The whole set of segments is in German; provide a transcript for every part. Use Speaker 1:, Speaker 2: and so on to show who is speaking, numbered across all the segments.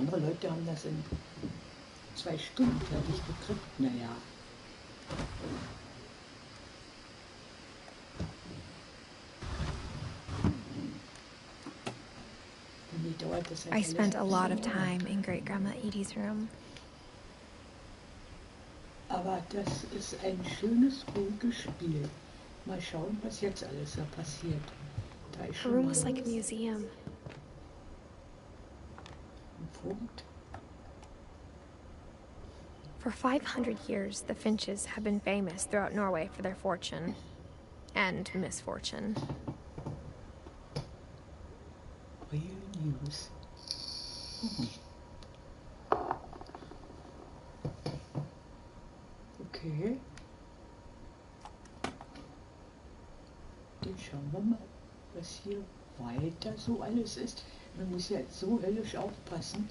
Speaker 1: Andere Leute haben das in 2 Stunden fertig gekriegt. Naja.
Speaker 2: I spent a lot of time in Great Grandma Edie's room.
Speaker 1: Aber das ist ein schönes, ruhiges Spiel. Mal schauen, was jetzt alles da passiert. Da ist
Speaker 2: Her
Speaker 1: schon
Speaker 2: room was like a museum.
Speaker 1: ein Punkt.
Speaker 2: For 500 years, the Finches have been famous throughout Norway for their fortune and misfortune.
Speaker 1: Real News. Okay. Dann schauen wir mal, was hier weiter so alles ist. Man muss ja so höllisch aufpassen.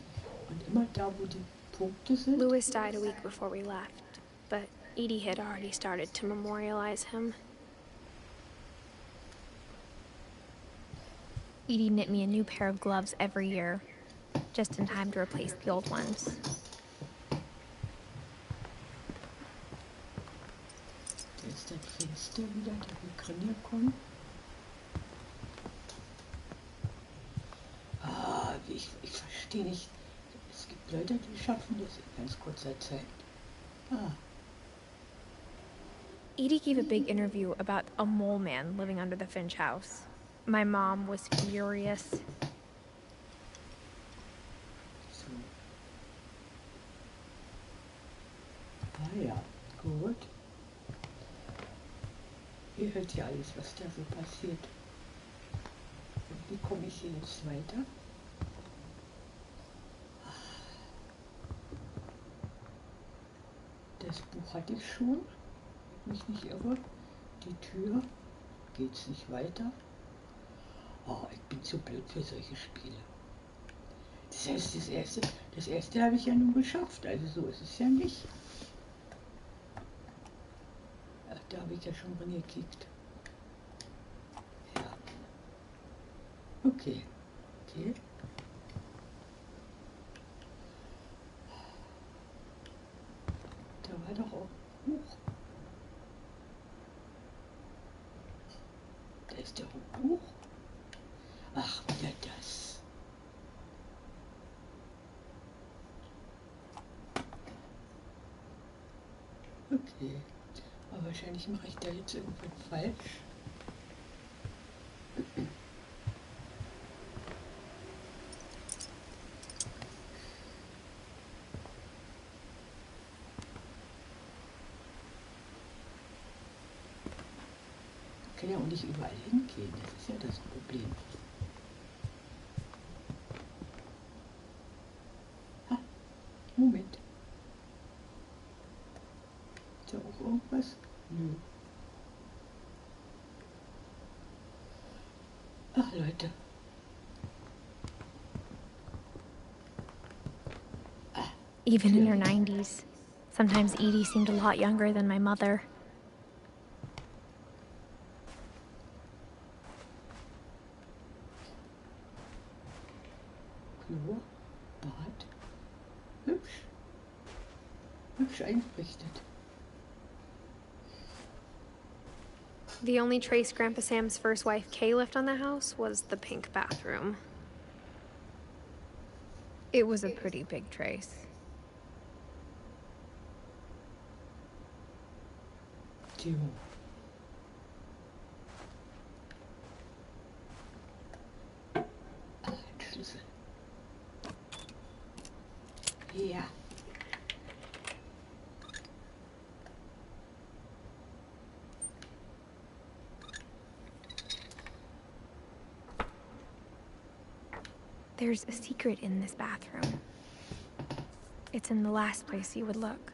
Speaker 1: Und immer da, wo die Punkte sind.
Speaker 2: Louis died a week before we left, but Edie had already started to memorialize him. Edie knit me a new pair of gloves every year, just in time to replace the old ones.
Speaker 1: Da ist das Fenster wieder, da wir können hier kommen. Ich verstehe nicht. Es gibt Leute, die schaffen das in ganz kurzer Zeit.
Speaker 2: Edie gave a big interview about a mole man living under the Finch house. My mom was furious.
Speaker 1: So. Ja, gut. Ihr hört ja alles, was da so passiert. Und wie komme ich hier jetzt weiter? Das Buch hatte ich schon, wenn ich mich nicht irre. Die Tür, geht's nicht weiter. Oh, ich bin zu blöd für solche Spiele. Das heißt, das erste habe ich ja nun geschafft, also so ist es ja nicht. Ach, da habe ich ja schon drin gekickt. Ja. Okay. Da war doch auch ein Buch. Da ist doch ein Buch. Ach, wieder das. Okay. Aber wahrscheinlich mache ich da jetzt irgendwas falsch. Ich kann ja auch nicht überall hingehen, das ist ja das Problem. Moment. Ist da auch irgendwas? Nö. Ach Leute.
Speaker 2: Even in her 90s, sometimes Edie seemed a lot younger than my mother.
Speaker 1: Klo, Bad. Hübsch. Hübsch eingerichtet.
Speaker 2: The only trace Grandpa Sam's first wife, Kay, left on the house was the pink bathroom. It was a pretty big trace.
Speaker 1: Tio. Schlüssel. Ja.
Speaker 2: There's a secret in this bathroom. It's in the last place you would look.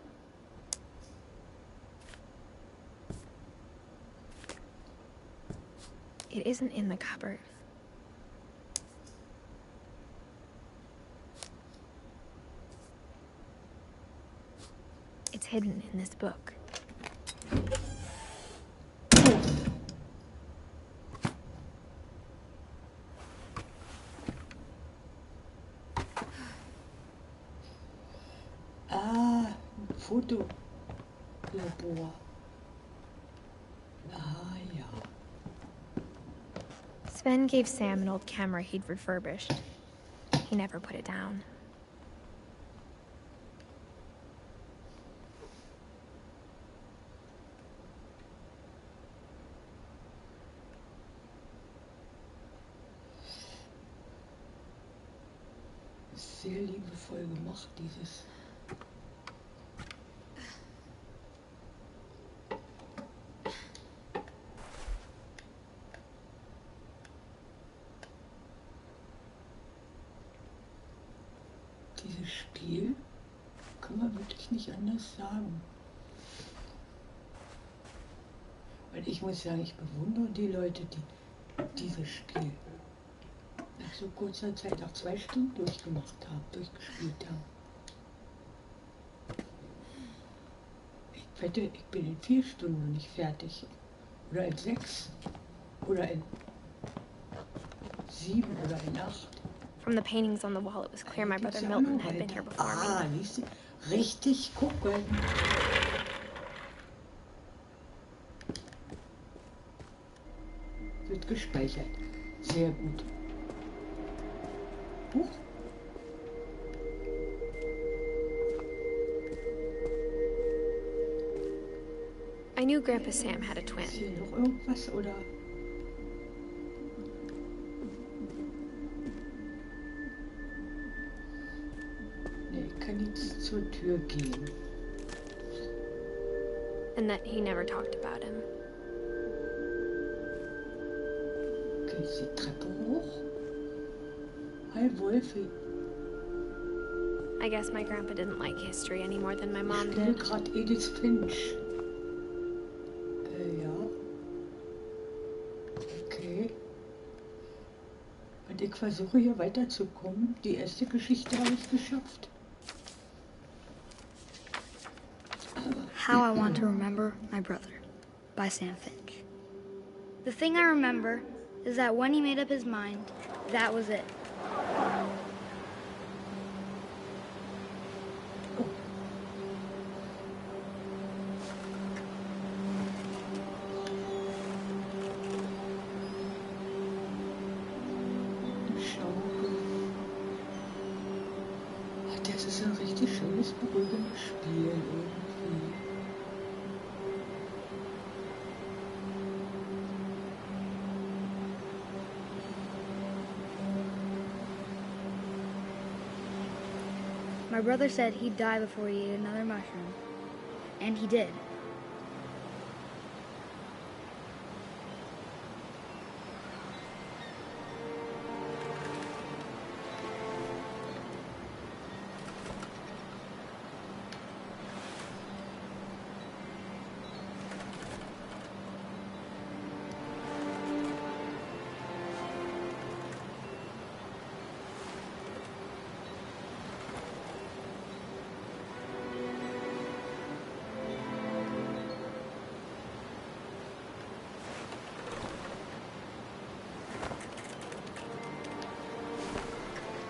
Speaker 2: It isn't in the cupboard. It's hidden in this book.
Speaker 1: Ah, ein Fotolabor. Ah, ja.
Speaker 2: Sven gave Sam an old camera he'd refurbished. He never put it down.
Speaker 1: Sehr liebevoll gemacht, dieses. Dieses Spiel kann man wirklich nicht anders sagen. Weil ich muss sagen, ich bewundere die Leute, die dieses Spiel nach so kurzer Zeit, nach 2 Stunden durchgespielt haben. Ich wette, ich bin in 4 Stunden noch nicht fertig. Oder in 6. Oder in 7 oder in 8.
Speaker 2: From the paintings on the wall, it was clear my brother Milton had been here before me.
Speaker 1: Ah, siehst du? Richtig gucken. Wird gespeichert. Sehr gut. Huch.
Speaker 2: I knew Grandpa Sam had a
Speaker 1: Ist
Speaker 2: twin.
Speaker 1: hier noch irgendwas oder? Nee, ich kann jetzt zur Tür gehen.
Speaker 2: And that he never talked about him.
Speaker 1: Okay, jetzt die Treppe hoch. Hi, Wolfi.
Speaker 2: I guess my grandpa didn't like history any more than my
Speaker 1: Ich
Speaker 2: mom
Speaker 1: spiele
Speaker 2: did.
Speaker 1: gerade Edith Finch. Ja. Okay. Und ich versuche hier weiterzukommen. Die erste Geschichte habe ich geschafft.
Speaker 3: How I Want to Remember My Brother by Sam Finch. The thing I remember is that when he made up his mind, that was it.
Speaker 1: Das ist ein richtig schönes, beruhigendes Spiel irgendwie.
Speaker 3: My brother said he'd die before he ate another mushroom. And he did.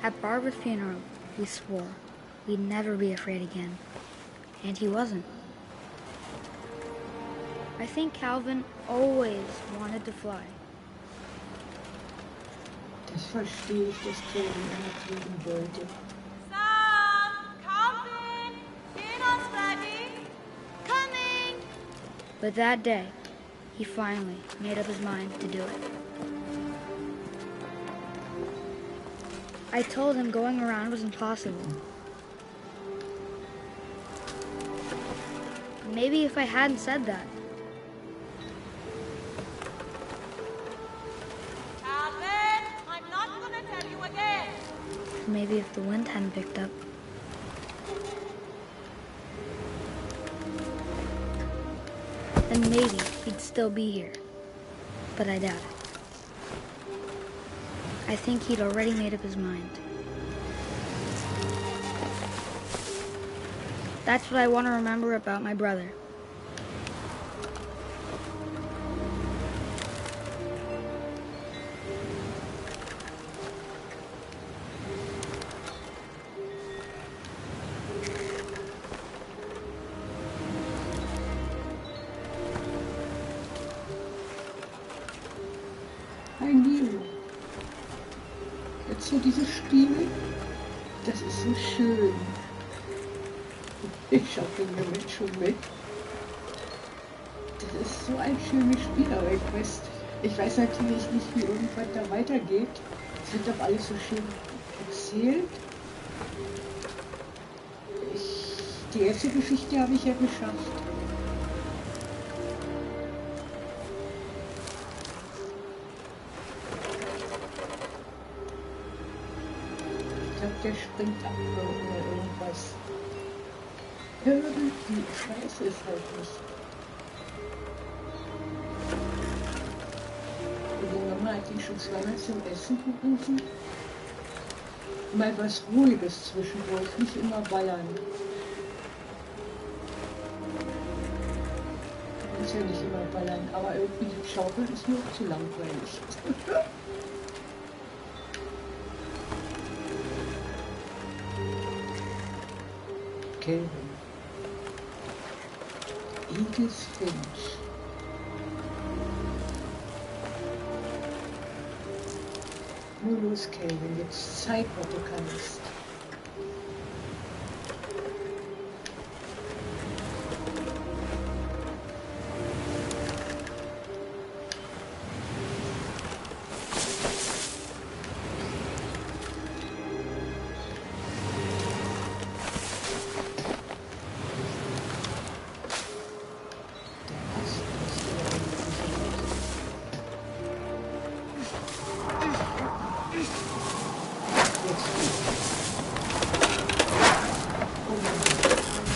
Speaker 3: At Barbara's funeral, we swore we'd never be afraid again. And he wasn't. I think Calvin always wanted to fly.
Speaker 1: Das verstehe ich, dass Calvin immer fliegen wollte.
Speaker 4: Sam, Calvin, dinner's ready. Coming.
Speaker 3: But that day, he finally made up his mind to do it. I told him going around was impossible. Maybe if I hadn't said that,
Speaker 4: Calvin, I'm not gonna tell you again.
Speaker 3: maybe if the wind hadn't picked up, then maybe he'd still be here. But I doubt it. I think he'd already made up his mind. That's what I want to remember about my brother.
Speaker 1: so dieses Spiel? Das ist so schön. Ich schaue den Moment schon mit. Das ist so ein schönes Spiel, aber ich weiß natürlich nicht, wie irgendwann da weitergeht. Es wird doch alles so schön erzählt. Die erste Geschichte habe ich ja geschafft. Ich glaube, der springt ab oder irgendwas. Irgendwie, ich weiß es halt nicht. Die Mama hat ihn schon zweimal zum Essen gerufen. Mal was Ruhiges zwischendurch, nicht immer ballern. Muss ja nicht immer ballern, aber irgendwie die Schaukel ist mir auch zu langweilig. Kelvin. Edith Finch. Nur los, Kelvin, jetzt zeig, was du kannst.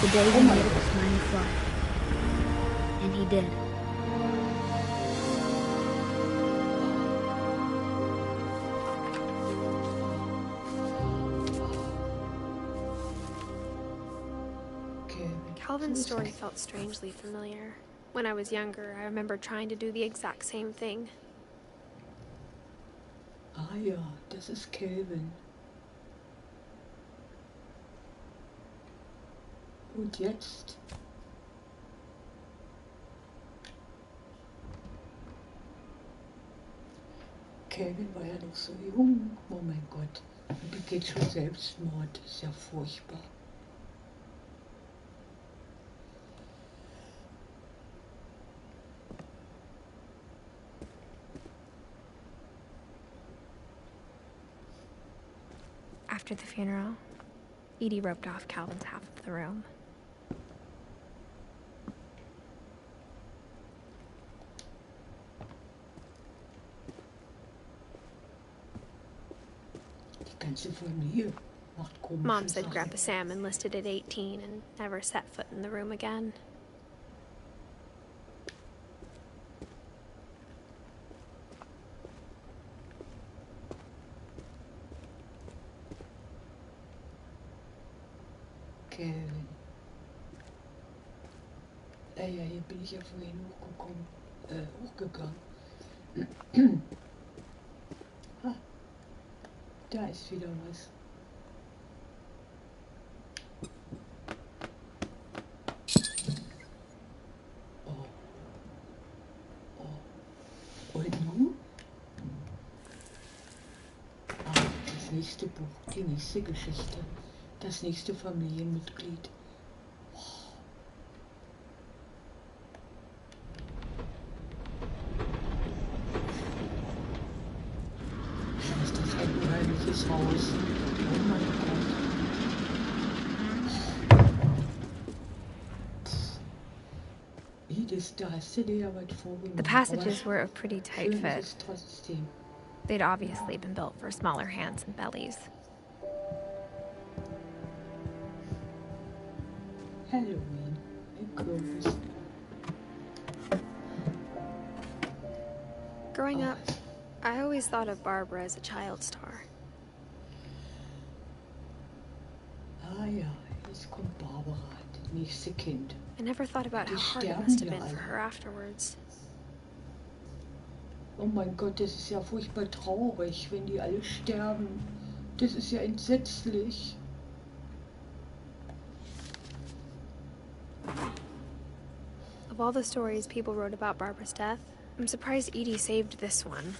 Speaker 3: The day he made up his mind to fly. And he did.
Speaker 2: Calvin's story felt strangely familiar. When I was younger, I remember trying to do the exact same thing.
Speaker 1: Ah ja, das ist Kelvin. Und jetzt? Kelvin war ja noch so jung. Oh mein Gott. Und begeht schon Selbstmord. Das ist ja furchtbar.
Speaker 2: After the funeral, Edie roped off Calvin's half of the room.
Speaker 1: Die ganze Familie macht komische
Speaker 2: Mom said
Speaker 1: Sachen.
Speaker 2: Grandpa Sam enlisted at 18 and never set foot in the room again.
Speaker 1: Kelvin. Ja, hier bin ich ja vorhin hochgegangen. Ah, da ist wieder was. Oh. Oh. Und nun? Ah, das nächste Buch, die nächste Geschichte. Das nächste Familienmitglied. Ist das ein unheimliches Haus? Oh mein Gott. Edith, da hast du dir ja weit vorgenommen.
Speaker 2: The passages were a pretty tight
Speaker 1: Schön ist
Speaker 2: fit.
Speaker 1: es trotzdem.
Speaker 2: They'd obviously been built for smaller hands and bellies.
Speaker 1: Halloween, ein Kürbis.
Speaker 2: Growing up, I always thought of Barbara as a child star.
Speaker 1: Ah ja, jetzt kommt Barbara, das nächste Kind.
Speaker 2: I never thought about how hard it
Speaker 1: sterben
Speaker 2: must have
Speaker 1: ja
Speaker 2: been for
Speaker 1: alle.
Speaker 2: her afterwards.
Speaker 1: Oh mein Gott, das ist ja furchtbar traurig, wenn die alle sterben. Das ist ja entsetzlich.
Speaker 2: Of all the stories people wrote about Barbara's death, I'm surprised Edie saved this one.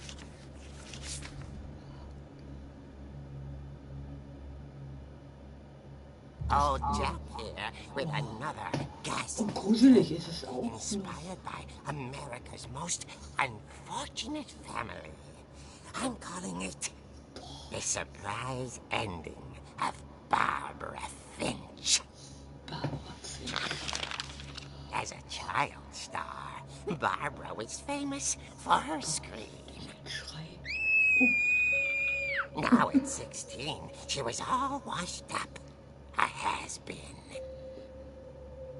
Speaker 5: Old Jack here with another ghastly
Speaker 1: Und gruselig ist es auch.
Speaker 5: inspired by America's most unfortunate family. I'm calling it The Surprise Ending of Barbara Finch.
Speaker 1: Barbara Finch.
Speaker 5: As a child star, Barbara was famous for her scream.
Speaker 1: Schrei.
Speaker 5: Now at 16, she was all washed up. A has-been.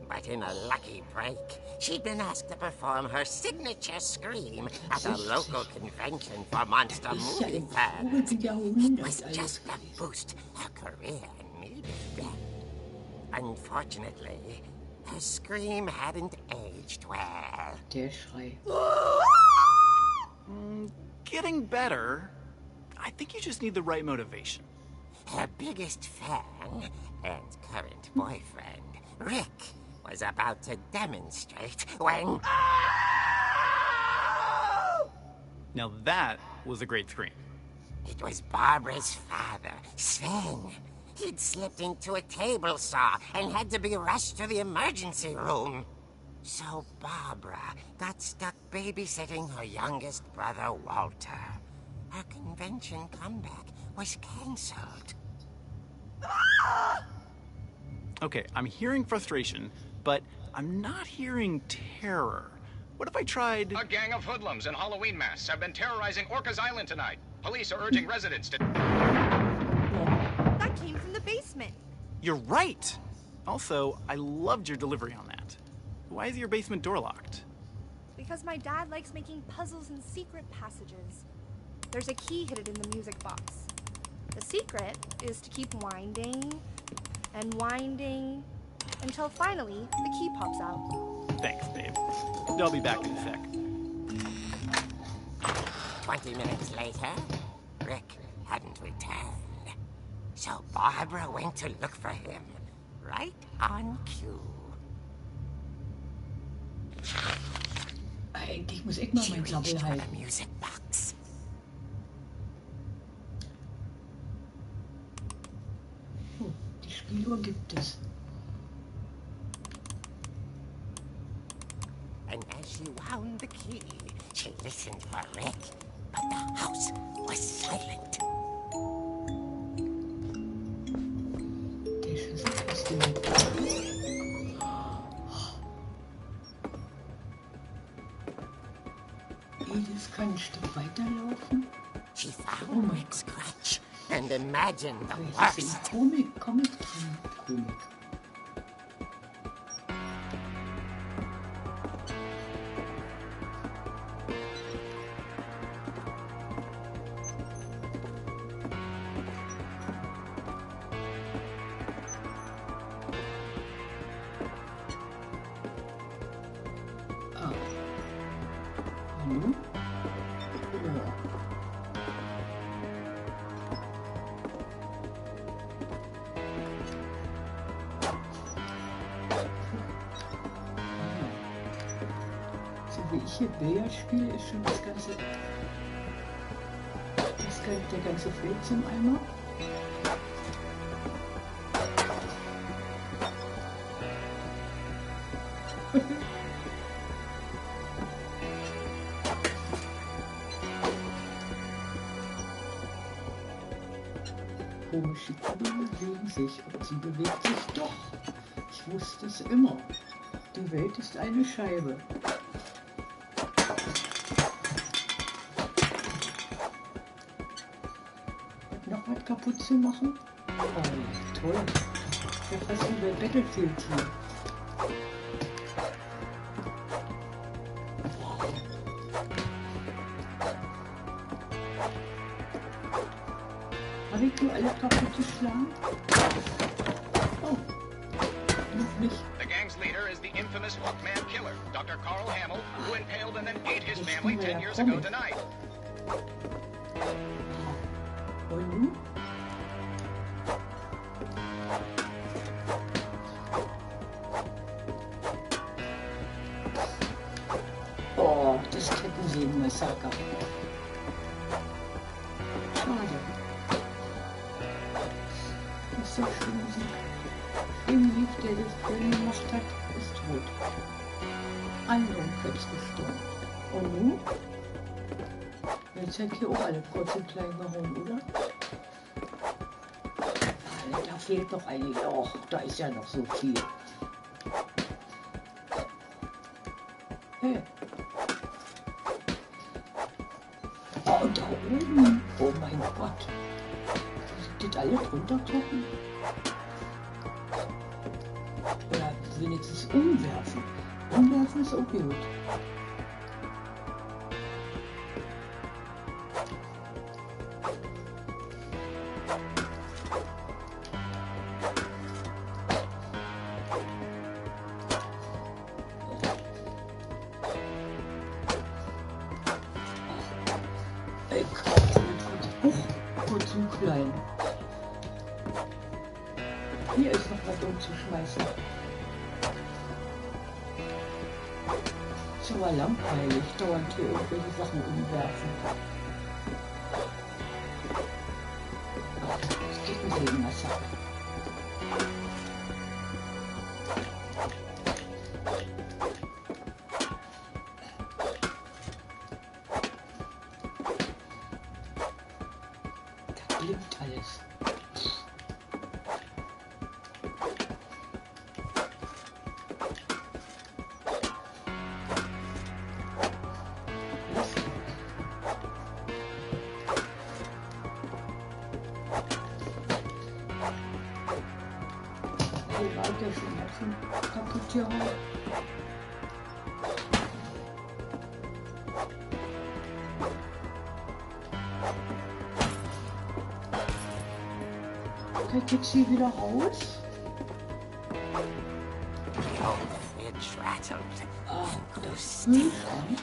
Speaker 5: But in a lucky break, she'd been asked to perform her signature scream at a local convention for monster movie fans. It was just the boost her career needed. Unfortunately, her scream hadn't aged well.
Speaker 1: Der Schrei.
Speaker 6: Getting better. I think you just need the right motivation.
Speaker 5: Her biggest fan and current boyfriend, Rick, was about to demonstrate when...
Speaker 6: Now that was a great scream.
Speaker 5: It was Barbara's father, Sven. He'd slipped into a table saw and had to be rushed to the emergency room. So Barbara got stuck babysitting her youngest brother, Walter. Her convention comeback was cancelled.
Speaker 6: Okay, I'm hearing frustration, but I'm not hearing terror. What if I tried...
Speaker 7: A gang of hoodlums in Halloween masks have been terrorizing Orcas Island tonight. Police are urging residents to...
Speaker 8: That came from the basement.
Speaker 6: You're right! Also, I loved your delivery on that. Why is your basement door locked?
Speaker 8: Because my dad likes making puzzles and secret passages. There's a key hidden in the music box. The secret is to keep winding and winding until finally the key pops out.
Speaker 6: Thanks, babe. I'll be back in a sec.
Speaker 5: 20 minutes later, Rick hadn't returned. So Barbara went to look for him, right on cue.
Speaker 1: Eigentlich muss ich mal
Speaker 5: She
Speaker 1: mein
Speaker 5: reached
Speaker 1: Sabbel
Speaker 5: for the
Speaker 1: halten.
Speaker 5: music box.
Speaker 1: Oh, die Spieluhr gibt es.
Speaker 5: And as she wound the key, she listened for Rick, but the house was silent.
Speaker 1: Der Schlüssel ist der. Edith kann ein Stück weiterlaufen.
Speaker 5: She found Rick's crutch and imagined the
Speaker 1: Aber es ist
Speaker 5: worst.
Speaker 1: ein Comic drin. Comic. Ah. Hallo? Ja. So wie ich hier Billard spiele, ist schon das ganze, der ganze Filz im Eimer. Komische Kugeln bewegen sich und sie bewegt sich doch. Ich wusste es immer. Die Welt ist eine Scheibe. Und noch was kaputt zu machen? Oh, toll. Ja, fast wie bei Battlefield hier. Habe ich nur alle kaputt geschlagen? Oh, noch nicht.
Speaker 7: The gang's leader is the infamous Hawkman killer, Dr. Carl Hamill, who impaled and then ate his family 10 years ago tonight.
Speaker 1: Und nun? Oh, das Kettensägen-Massaker. Schade. Das ist so schön Musik. Lieb, der das Film gemacht hat, ist tot. An Lungenkrebs gestorben. Und nun? Jetzt hängt hier auch alle kurz und klein herum, oder? Da fehlt noch ein Loch. Da ist ja noch so viel. Hey. Oh, da oben. Oh mein Gott. Sind das alle drunter gucken? Oder wenigstens umwerfen. Umwerfen ist auch gut. Klein. Hier ist noch was umzuschmeißen. Ist aber langweilig, dauernd hier irgendwelche Sachen umwerfen. Ach, das geht ein Regenwasser. Blinkt alles. Was? Hier war der schon kaputt hier. Kriegt jetzt hier wieder raus? Ach, das Kühlschrank.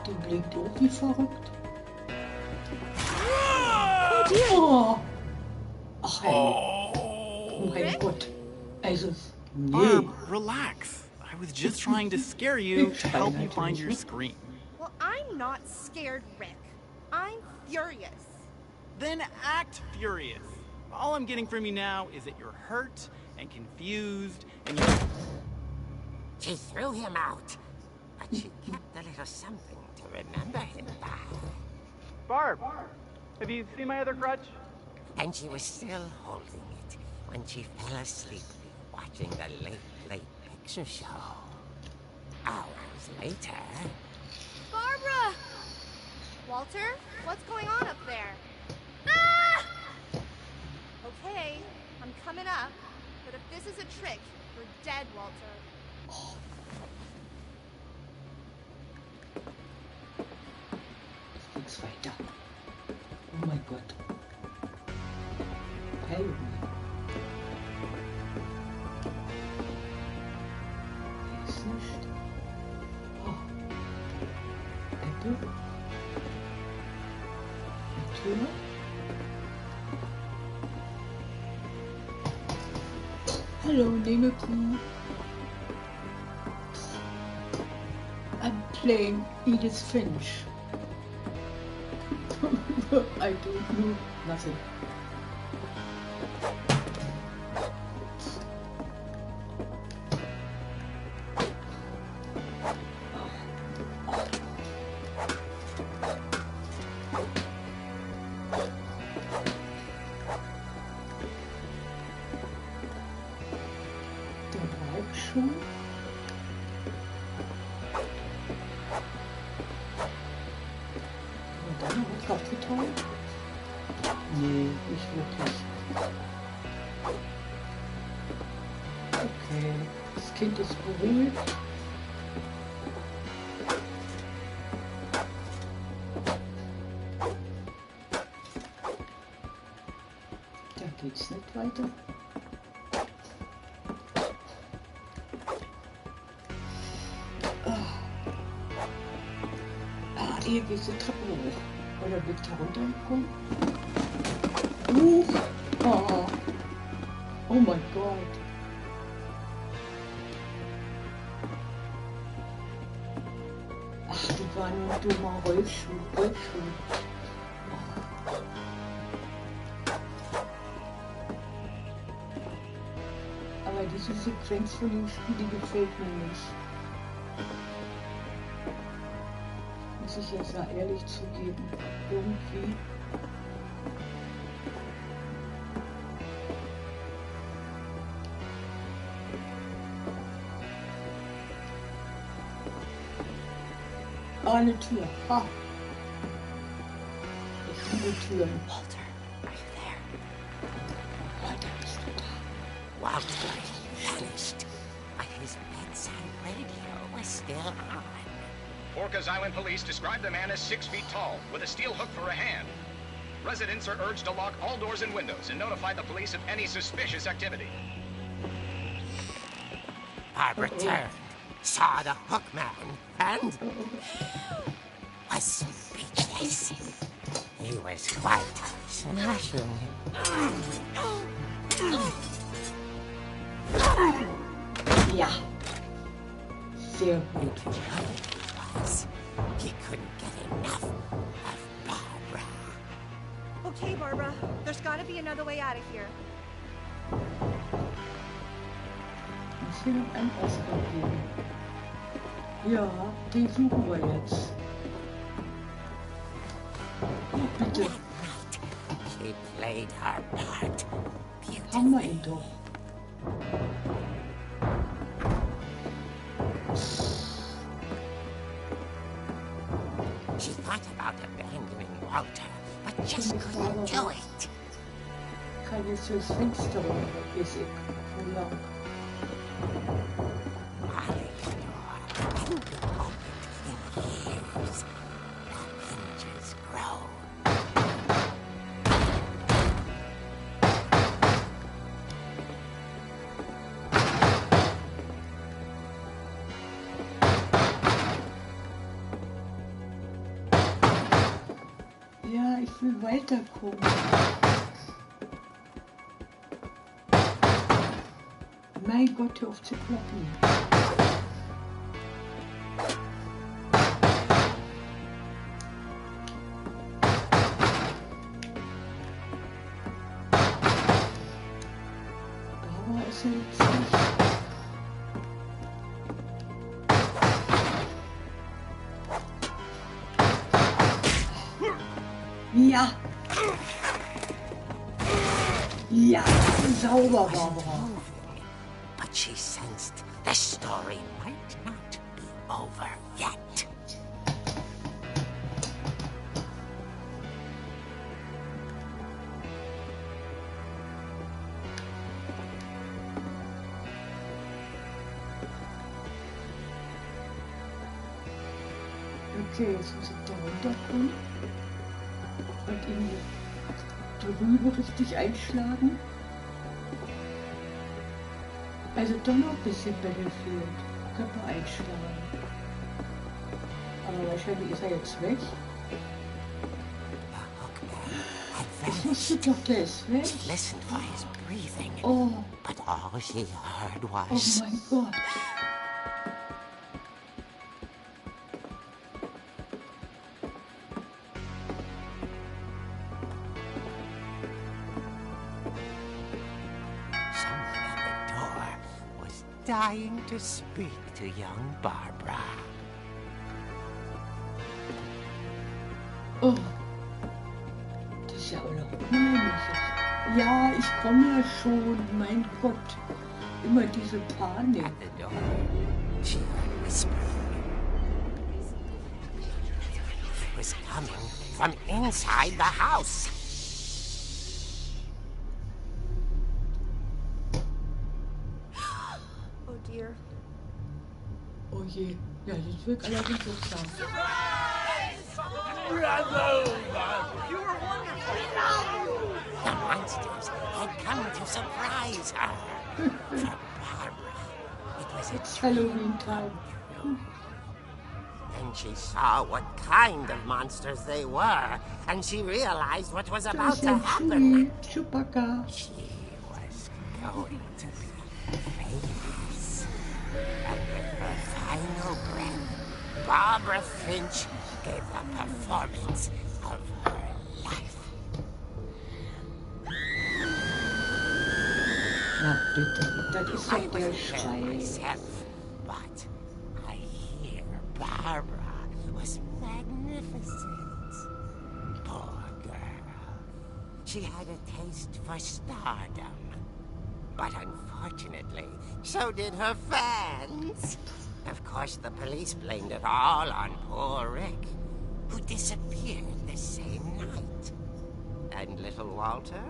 Speaker 1: Die blinkt auch wie verrückt. Oh! Ach, hey. Oh mein Gott. Also, nee.
Speaker 6: Barb, relax. I was just trying to scare you to help you find your screen.
Speaker 8: Well, I'm not scared, Rick. I'm furious.
Speaker 6: Then act furious. All I'm getting from you now is that you're hurt and confused and you're...
Speaker 5: She threw him out, but she kept a little something to remember him by.
Speaker 6: Barb, have you seen my other crutch?
Speaker 5: And she was still holding it when she fell asleep watching the late picture show. Hours later...
Speaker 8: Barbara! Walter, what's going on up there? Ah! Okay, I'm coming up, but if this is a trick, you're dead, Walter.
Speaker 1: Jetzt geht's weiter. Oh mein Gott. Hey, hier ist nichts. Oh. Apple. Die Tür. Hallo, Kuh. I'm playing Edith Finch. I don't know nothing. Schon. Und dann noch was kaputt? Nee, nicht wirklich. Okay, das Kind ist beruhigt. Da geht's nicht weiter. Hier geht's die Treppe hoch. Oder wird da runtergekommen? Oh. Oh mein Gott. Ach, das war nur ein dummer Rollschuh. diese Sequenz von dem Spiel, die gefällt mir nicht. Muss ich jetzt mal ehrlich zugeben. Irgendwie. Oh, eine Tür. Ha. Ich liebe Türen.
Speaker 5: Walter, are you there?
Speaker 1: Walter, bist du da?
Speaker 5: Walter vanished, but his bedside radio was still on.
Speaker 7: Orcas Island police describe the man as 6 feet tall, with a steel hook for a hand. Residents are urged to lock all doors and windows and notify the police of any suspicious activity.
Speaker 5: Barbara turned, saw the hook man, and was speechless. He was quite smashing.
Speaker 1: Ja. Sehr gut.
Speaker 5: He couldn't get enough of Barbara.
Speaker 8: Okay, Barbara, there's gotta be another way out of here.
Speaker 1: Muss hier noch einen Ausgang geben. Ja, den suchen wir jetzt. Bitte.
Speaker 5: She played her part
Speaker 1: Haben wir
Speaker 5: beautifully.
Speaker 1: ihn doch.
Speaker 5: She thought about abandoning Walter, but just couldn't do it.
Speaker 1: Kann jetzt durchs Fenster runter, ist ich. Schon lang.
Speaker 5: Molly's door hadn't been opened in years. The hinges grow.
Speaker 1: Ja, ich will weiter gucken. Mein Gott, hör auf zu kloppen. Barbara ist ja jetzt nicht. Ja. Ja, sauber, Barbara.
Speaker 5: But she sensed the story might not be over yet.
Speaker 1: Okay, jetzt muss ich da runterkommen und ihn drüber richtig einschlagen. Also doch noch ein bisschen Battlefield. Könnte man einschlagen. Aber wahrscheinlich ist er jetzt weg. Ich wusste doch, der ist weg.
Speaker 5: She listened for his breathing,
Speaker 1: Oh,
Speaker 5: but all she heard
Speaker 1: oh
Speaker 5: was...
Speaker 1: mein Gott.
Speaker 5: Someone at the door was dying to speak to young Barbara.
Speaker 1: Oh, das ist ja auch noch unheimlich. Ja, ich komme ja schon. Mein Gott, immer diese Panik.
Speaker 5: At the door, she heard whispering. It was coming from inside the house.
Speaker 8: Oh dear.
Speaker 1: Oh je, ja, das wird allerdings so klar.
Speaker 5: The monsters had come to surprise her. For Barbara, it was a
Speaker 1: It's Halloween time.
Speaker 5: Then she saw what kind of monsters they were, and she realized what was
Speaker 1: Da
Speaker 5: about
Speaker 1: ist
Speaker 5: to
Speaker 1: ein
Speaker 5: happen.
Speaker 1: Chewie, Chewbacca.
Speaker 5: She was going to be famous. And with her final breath, Barbara Finch gave the performance of her life.
Speaker 1: Na bitte, das ist
Speaker 5: I
Speaker 1: doch der
Speaker 5: wasn't there
Speaker 1: Schrei.
Speaker 5: myself, but I hear Barbara was magnificent. Poor girl. She had a taste for stardom. But unfortunately, so did her fans. Of course, the police blamed it all on poor Rick, who disappeared the same night. And little Walter?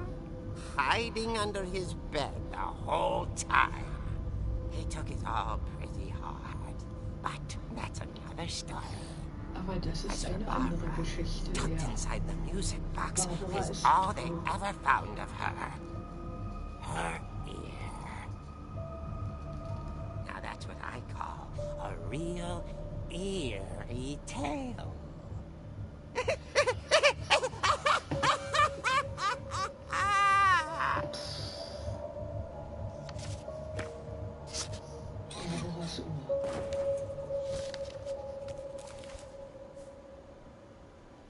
Speaker 5: Hiding under his bed the whole time. He took it all pretty hard. But that's another story.
Speaker 1: Aber das ist
Speaker 5: As for
Speaker 1: eine andere
Speaker 5: Barbara,
Speaker 1: Geschichte,
Speaker 5: tucked
Speaker 1: ja.
Speaker 5: inside the music box
Speaker 1: Barbara
Speaker 5: is
Speaker 1: ist
Speaker 5: all they
Speaker 1: tot.
Speaker 5: ever found of her. Her ear. Now that's what I call a real eerie tale.
Speaker 1: Barbaras Ohr.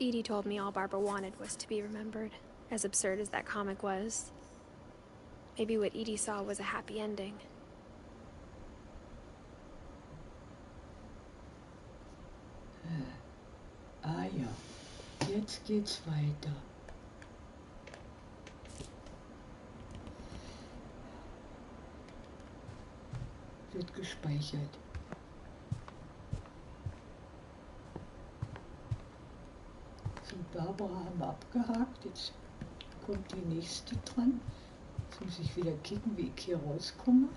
Speaker 2: Edie told me all Barbara wanted was to be remembered, as absurd as that comic was. Maybe what Edie saw was a happy ending.
Speaker 1: Ah ja, jetzt geht's weiter. Wird gespeichert. So, Barbara haben wir abgehakt. Jetzt kommt die nächste dran. Jetzt muss ich wieder kicken, wie ich hier rauskomme.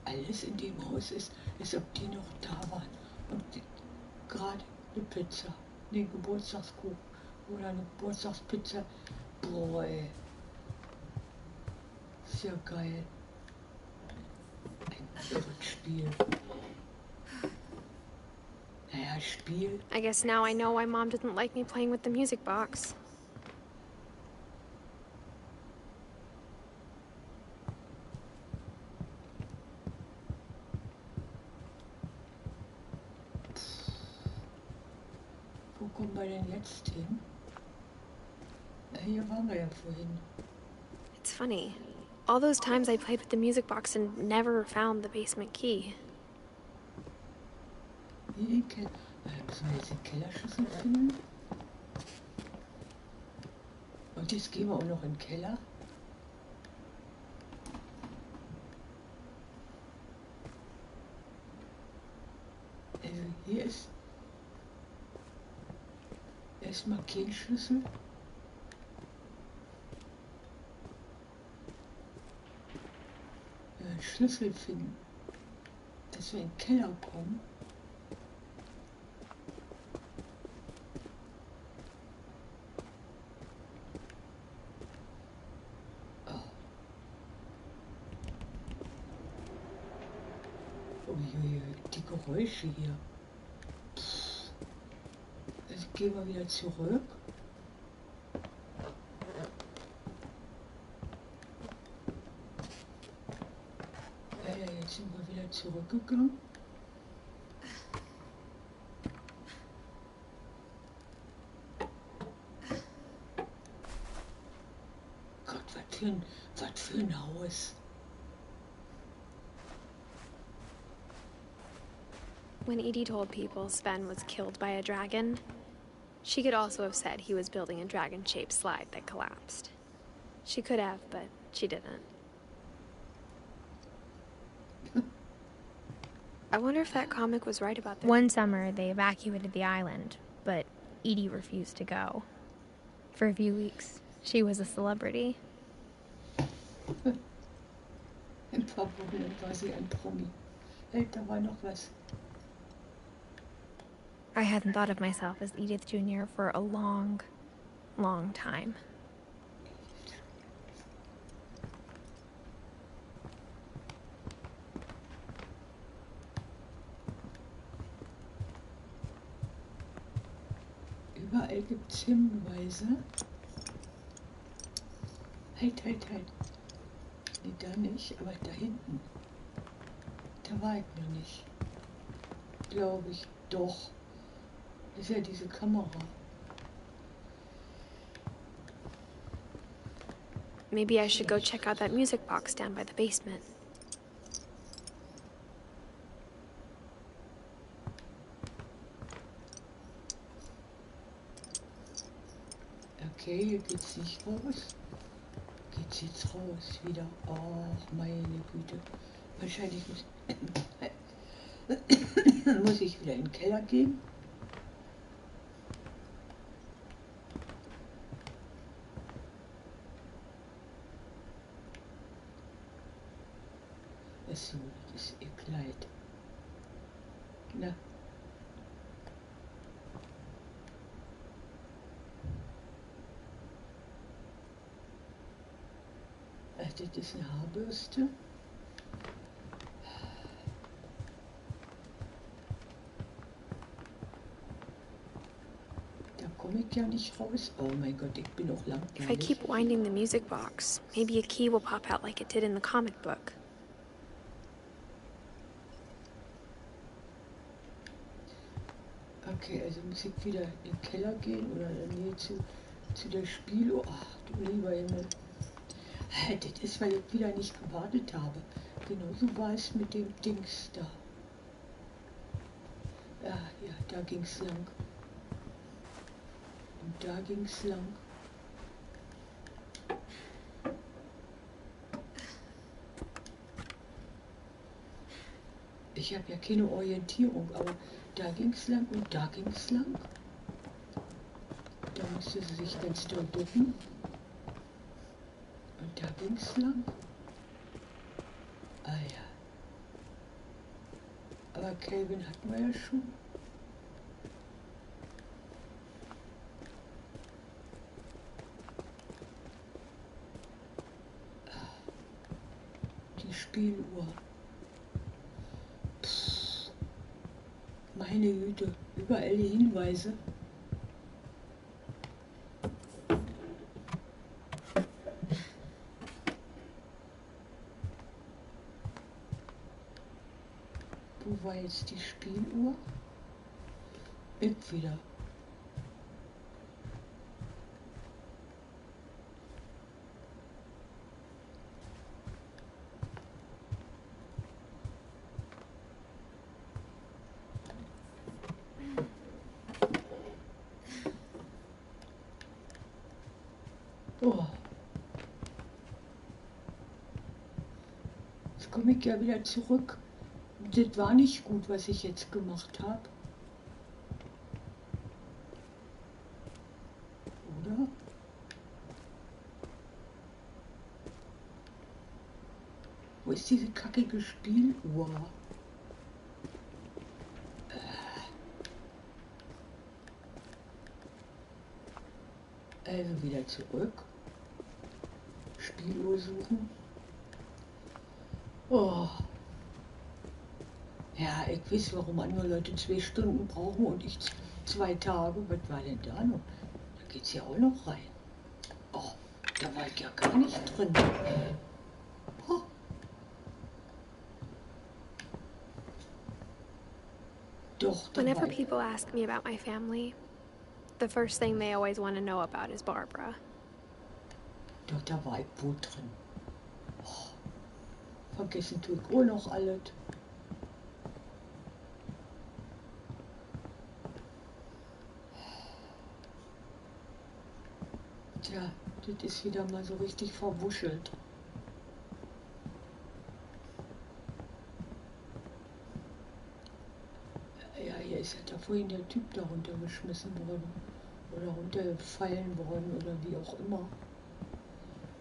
Speaker 1: Alles in dem Haus ist, als ob die noch da waren. Und gerade eine Pizza, eine Geburtstagskuchen oder eine Geburtstagspizza. Boah, ey. Ist ja geil. Ein irres Spiel. Naja, Spiel.
Speaker 2: I guess now I know why Mom didn't like me playing with the music box.
Speaker 1: Wo kommen wir denn jetzt hin? Na, hier waren wir ja vorhin.
Speaker 2: It's funny. All those times I played with the music box and never found the basement key.
Speaker 1: Hier den Keller. Müssen wir jetzt den Kellerschlüssel finden? Und jetzt gehen wir auch noch in den Keller. Also hier ist erstmal kein Schlüssel. Einen Schlüssel finden, dass wir in den Keller kommen. Uiuiui, die Geräusche hier. Jetzt gehen wir wieder zurück. Ja, jetzt sind wir wieder zurückgegangen. Gott, was für ein Haus.
Speaker 2: When Edie told people Sven was killed by a dragon, she could also have said he was building a dragon-shaped slide that collapsed. She could have, but she didn't. I wonder if that comic was right about that. One summer, they evacuated the island, but Edie refused to go. For a few weeks, she was a celebrity.
Speaker 1: Ein paar Wochen war sie ein Promi. Hey, da war noch was.
Speaker 2: I hadn't thought of myself as Edith Jr. for a long, long time.
Speaker 1: Überall gibt es Hinweise. Halt. Nee, da nicht, aber da hinten. Da war ich noch nicht. Glaube ich. Doch. Das ist ja diese Kamera.
Speaker 2: Maybe I should go check out that music box down by the basement.
Speaker 1: Okay, hier geht's nicht raus. Geht's jetzt raus wieder? Ach, meine Güte. Wahrscheinlich muss ich wieder in den Keller gehen. Achso, das ist ihr Kleid. Na. Das ist eine Haarbürste. Da komme ich ja nicht raus. Oh mein Gott, ich bin auch langweilig.
Speaker 2: If I keep winding the music box, maybe a key will pop out like it did in the comic book.
Speaker 1: Okay, also muss ich wieder in den Keller gehen oder in der Nähe zu der Spiel. Ach du lieber Himmel. Das ist, weil ich wieder nicht gewartet habe. Genauso war es mit dem Dings da. Ja, da ging's lang. Und da ging's lang. Ich habe ja keine Orientierung, aber da ging's lang und da ging's lang. Da musste sie sich ganz doll ducken. Und da ging's lang. Ah ja. Aber Calvin hatten wir ja schon. Die Spieluhr. Pff, meine Güte, überall die Hinweise. Wo war jetzt die Spieluhr? Wieder. Oh. Jetzt komme ich ja wieder zurück. Das war nicht gut, was ich jetzt gemacht habe. Oder? Wo ist diese kackige Spieluhr? Also wieder zurück. Spieluhr suchen. Oh. Ja, ich weiß, warum andere Leute 2 Stunden brauchen und ich 2 Tage. Was war denn da noch? Da geht's ja auch noch rein. Oh, da war ich ja gar nicht drin. Oh. Doch, da
Speaker 2: Whenever
Speaker 1: war ich.
Speaker 2: people ask me about my family, the first thing they always want to know about is Barbara.
Speaker 1: Doch, da war ich wohl drin. Oh. Vergessen tue ich auch noch alles. Tja, das ist wieder mal so richtig verwuschelt. Ja, hier ist ja da vorhin der Typ da runtergeschmissen worden. Oder runtergefallen worden oder wie auch immer.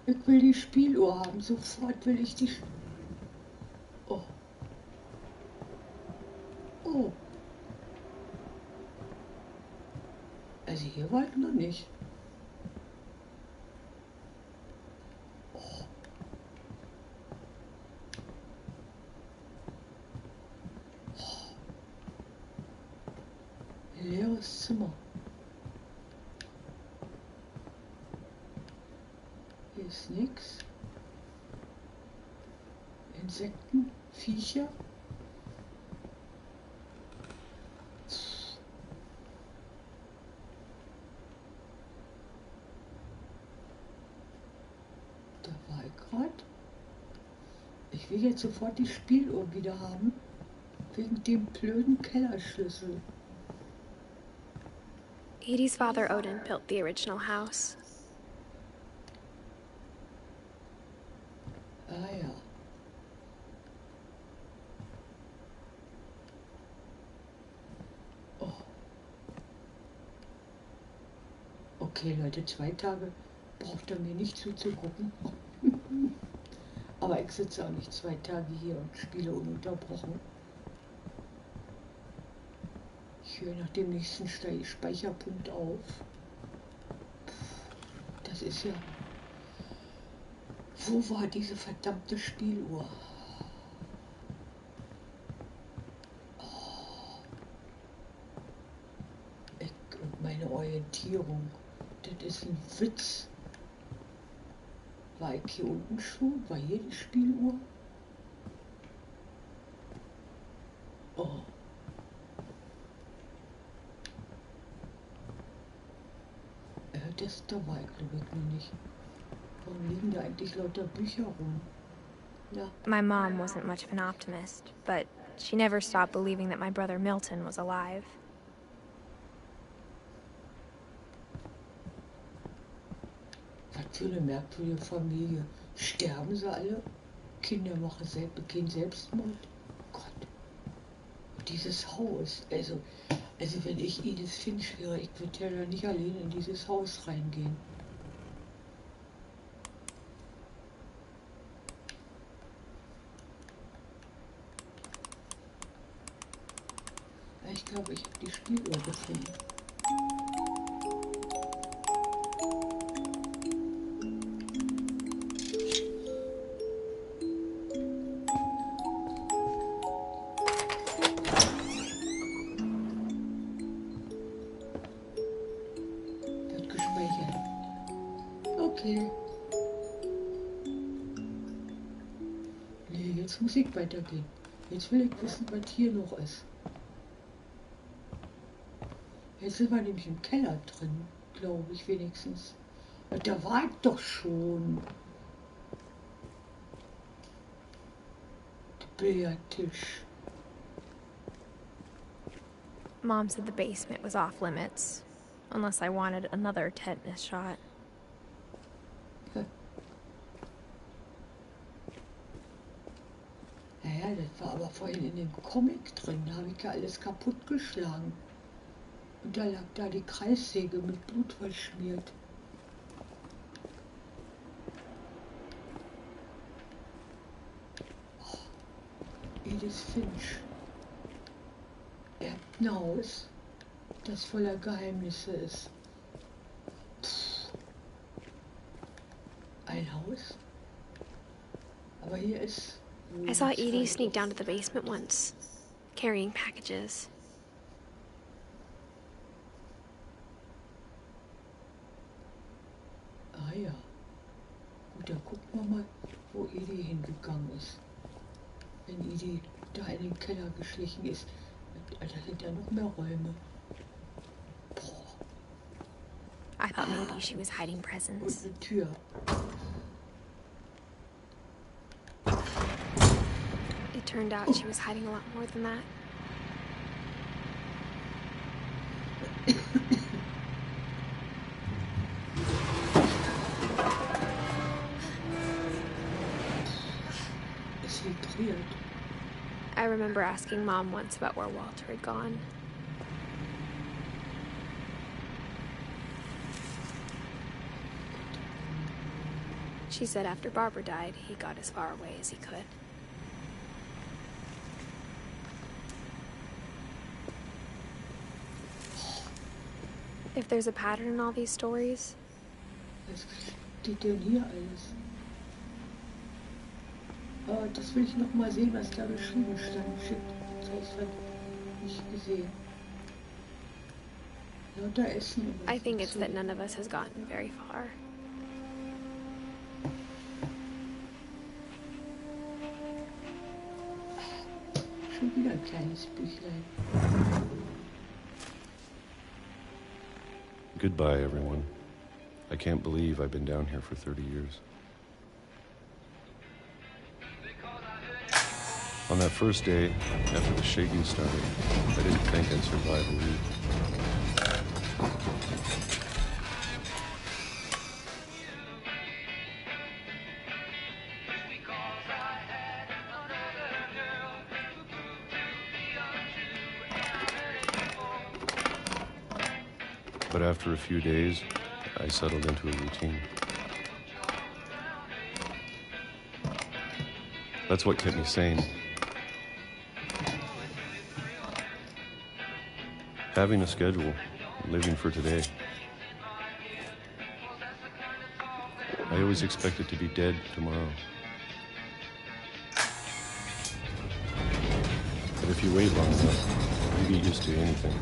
Speaker 1: Ich will die Spieluhr haben, sofort will ich die... Oh. Oh. Also hier war ich noch nicht. Leeres Zimmer. Hier ist nichts. Insekten, Viecher. Da Ich will jetzt sofort die Spieluhr wieder haben. Wegen dem blöden Kellerschlüssel.
Speaker 2: Edie's father, Odin, built the original house.
Speaker 1: Ah ja. Oh. Okay, Leute, 2 Tage braucht ihr mir nicht zuzugucken. Aber ich sitze auch nicht 2 Tage hier und spiele ununterbrochen. Ich höre nach dem nächsten Speicherpunkt auf. Das ist ja... Wo war diese verdammte Spieluhr? Oh. Und meine Orientierung. Das ist ein Witz. War ich hier unten schon? War hier die Spieluhr? Oh. Da war ich, glaube ich, noch nicht. Warum liegen da eigentlich lauter Bücher rum? Ja.
Speaker 2: My mom wasn't much of an optimist, but she never stopped believing that my brother Milton was alive.
Speaker 1: Was für eine merkwürdige Familie. Sterben sie alle? Kinder begehen Selbstmord? Gott. Und dieses Haus, also wenn ich Edith Finch wäre, ich würde ja da nicht allein in dieses Haus reingehen. Ich glaube, ich habe die Spieluhr gefunden. Jetzt muss ich weitergehen. Jetzt will ich wissen, was hier noch ist. Jetzt sind wir nämlich im Keller drin, glaube ich wenigstens. Und da war ich doch schon. Der Billardtisch.
Speaker 2: Mom said the basement was off limits, unless I wanted another tetanus shot.
Speaker 1: Naja, das war aber vorhin in dem Comic drin, da habe ich ja alles kaputtgeschlagen. Und da lag da die Kreissäge mit Blut verschmiert. Oh, Edith Finch. Erbt ein Haus, das voller Geheimnisse ist. Pff. Ein Haus? Aber hier ist...
Speaker 2: I saw Edie sneak down to the basement once, carrying packages.
Speaker 1: Ah ja. Gut, dann gucken wir mal, wo Edie hingegangen ist. Wenn Edie da in den Keller geschlichen ist. Da sind ja noch mehr Räume. Boah.
Speaker 2: I thought maybe she was hiding presents.
Speaker 1: Und eine Tür.
Speaker 2: It turned out she was hiding a lot more than that.
Speaker 1: Es vibriert.
Speaker 2: I remember asking Mom once about where Walter had gone. She said after Barbara died, he got as far away as he could. If there's a pattern in all these stories...
Speaker 1: Was steht denn hier alles? Oh, das will ich noch mal sehen, was da geschrieben stand. Shit, das habe ich nicht gesehen. Lauter Essen.
Speaker 2: I think it's that none of us has gotten very far.
Speaker 1: Schon wieder ein kleines Büchlein.
Speaker 9: Goodbye, everyone. I can't believe I've been down here for 30 years.
Speaker 10: Willkommen
Speaker 9: On that first day, after the shaking started, I didn't think I'd survive a week. But after a few days, I settled into a routine. That's what kept me sane. Having a schedule, living for today. I always expected to be dead tomorrow. But if you wait long enough, you get used to anything.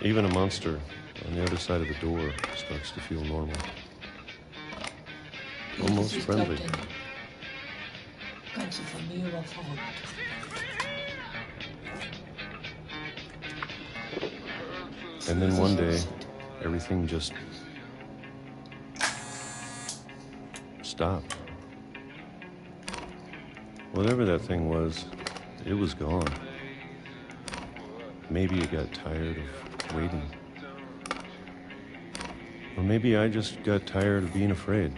Speaker 9: Even a monster on the other side of the door starts to feel normal. Almost friendly.
Speaker 1: Ganze Familie war verrückt.
Speaker 9: And then one day, everything just stopped. Whatever that thing was, it was gone. Maybe it got tired of waiting. Or maybe I just got tired of being afraid.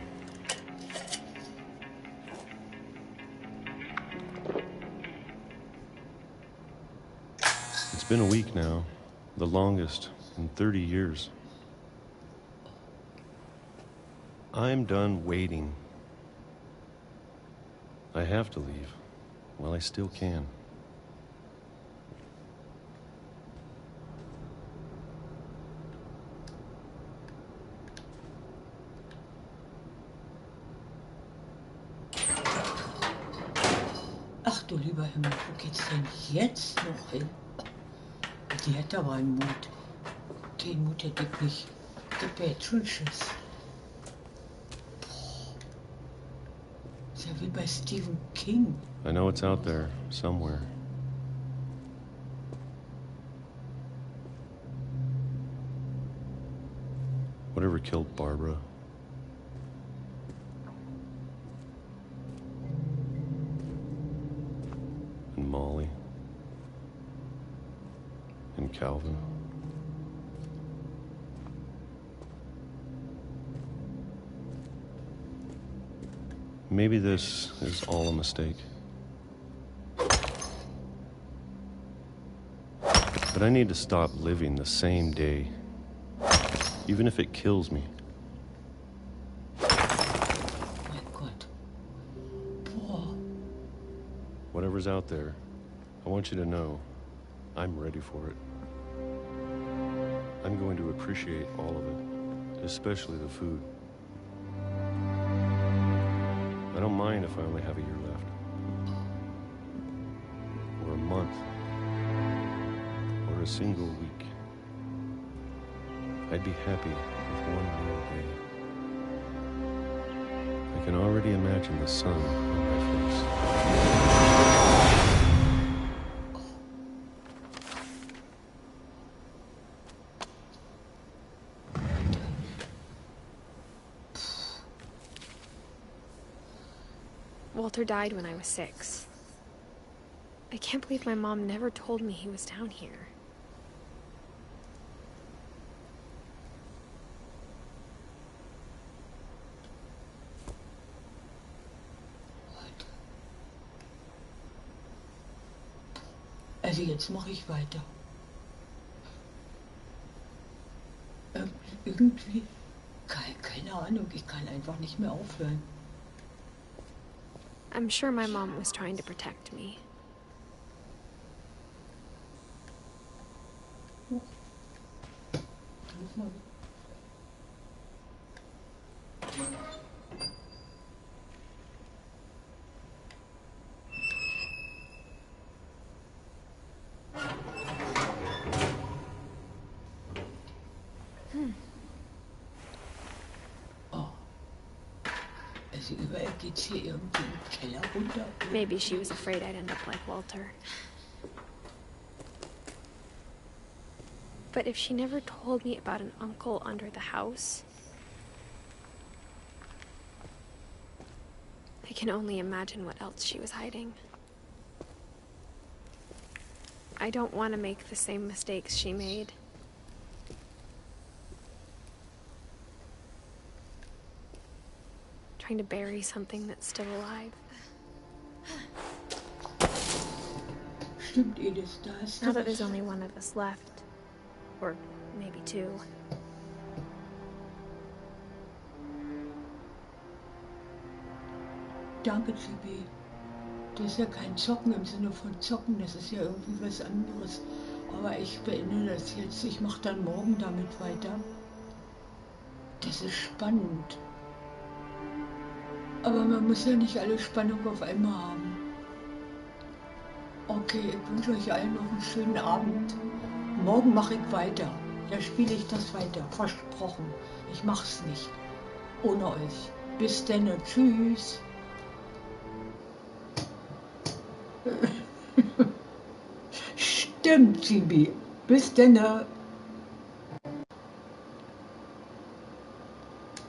Speaker 9: It's been a week now, the longest in 30 years. I'm done waiting. I have to leave. Well, I still can.
Speaker 1: Ach du lieber Himmel, wo geht's denn jetzt noch hin? Die hat aber einen Mut. Den Mut hätte ich nicht. Ich hab jetzt schon Schiss. Boah. Ist ja wie bei Stephen King.
Speaker 9: I know it's out there, somewhere. Whatever killed Barbara. And Molly. And Calvin. Maybe this is all a mistake. But I need to stop living the same day, even if it kills me.
Speaker 1: Mein Gott. Boah.
Speaker 9: Whatever's out there, I want you to know I'm ready for it. I'm going to appreciate all of it, especially the food. I don't mind if I only have a year left. Or a month. Or a single week. I'd be happy with one more day. I can already imagine the sun on my face.
Speaker 2: Walter died when I was 6. I can't believe my mom never told me he was down here.
Speaker 1: Also jetzt mache ich weiter. Irgendwie, keine Ahnung, ich kann einfach nicht mehr aufhören.
Speaker 2: I'm sure my mom was trying to protect me.
Speaker 1: Geht's hier irgendwie im Keller runter?
Speaker 2: Maybe she was afraid I'd end up like Walter. But if she never told me about an uncle under the house, I can only imagine what else she was hiding. I don't want to make the same mistakes she made. Trying to bury something that's still alive.
Speaker 1: Stimmt, Edith, da hast du
Speaker 2: Now that
Speaker 1: recht.
Speaker 2: there's only one of us left, or maybe two.
Speaker 1: Danke, Chibi. Das ist ja kein Zocken im Sinne von Zocken, das ist ja irgendwie was anderes. Aber ich beende das jetzt. Ich mache dann morgen damit weiter. Das ist spannend. Aber man muss ja nicht alle Spannung auf einmal haben. Okay, ich wünsche euch allen noch einen schönen Abend. Morgen mache ich weiter. Da spiele ich das weiter. Versprochen. Ich mach's nicht. Ohne euch. Bis dann. Tschüss. Stimmt, Chibi. Bis dann.